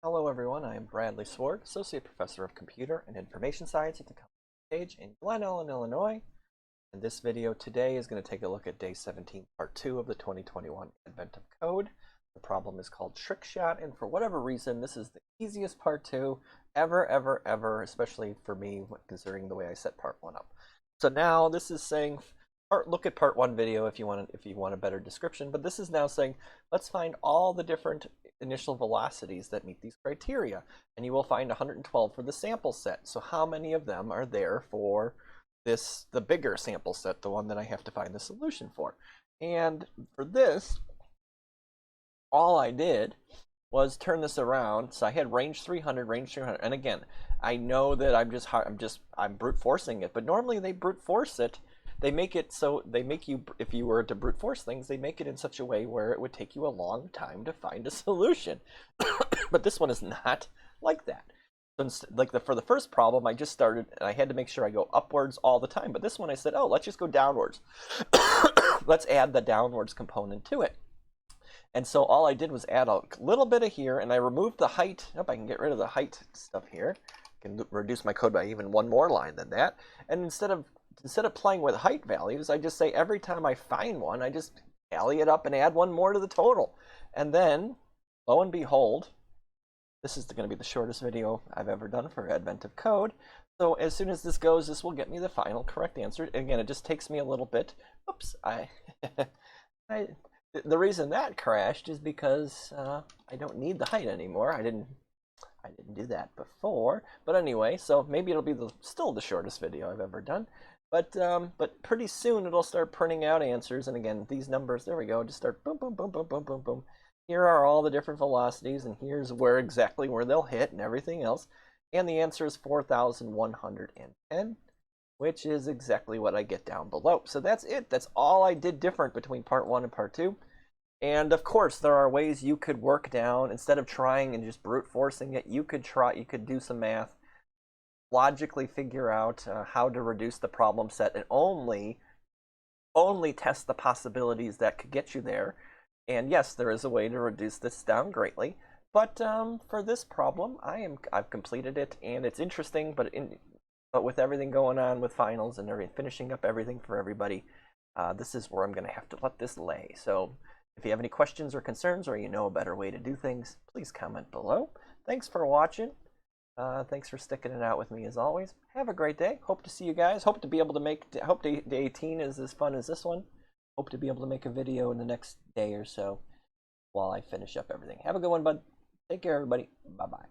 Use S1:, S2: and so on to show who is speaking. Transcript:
S1: Hello everyone, I am Bradley Sward, Associate Professor of Computer and Information Science at the College of DuPage in Glen Ellen, Illinois. And this video today is going to take a look at Day 17, Part 2 of the 2021 Advent of Code. The problem is called Trick Shot, and for whatever reason, this is the easiest Part 2 ever, especially for me, considering the way I set Part 1 up. So now this is saying, look at Part 1 video if you want a better description, but this is now saying, let's find all the different initial velocities that meet these criteria, and you will find 112 for the sample set. So how many of them are there for the bigger sample set, the one that I have to find the solution for? And for this, all I did was turn this around. So I had range 300, and again, I know that I'm brute forcing it, but normally they brute force it. They make you, if you were to brute force things, they make it in such a way where it would take you a long time to find a solution. But this one is not like that. So for the first problem, I just started, and I had to make sure I go upwards all the time. But this one I said, oh, let's just go downwards. Let's add the downwards component to it. And so all I did was add a little bit of here, and I removed the height. I can get rid of the height stuff here. I can reduce my code by even one more line than that. And instead of playing with height values, I just say every time I find one, I just tally it up and add one more to the total. And then, lo and behold, this is going to be the shortest video I've ever done for Advent of Code. So as soon as this goes, this will get me the final correct answer. Again, it just takes me a little bit. Oops, the reason that crashed is because I don't need the height anymore. I didn't do that before. But anyway, so maybe it'll be still the shortest video I've ever done. But pretty soon it'll start printing out answers, and again, these numbers, there we go, just start boom, boom, boom, boom, boom, boom, boom. Here are all the different velocities, and here's exactly where they'll hit and everything else. And the answer is 4,110, which is exactly what I get down below. So that's it. That's all I did different between Part 1 and Part 2. And of course, there are ways you could work down, instead of trying and just brute forcing it, you could do some math, logically figure out how to reduce the problem set, and only test the possibilities that could get you there. And yes, there is a way to reduce this down greatly, but for this problem, I've completed it, and it's interesting. But with everything going on with finals and finishing up everything for everybody, this is where I'm going to have to let this lay. So if you have any questions or concerns, or you know a better way to do things, please comment below. Thanks for watching. Thanks for sticking it out with me as always. Have a great day. Hope to see you guys. Hope day 18 is as fun as this one. Hope to be able to make a video in the next day or so while I finish up everything. Have a good one, bud. Take care, everybody. Bye-bye.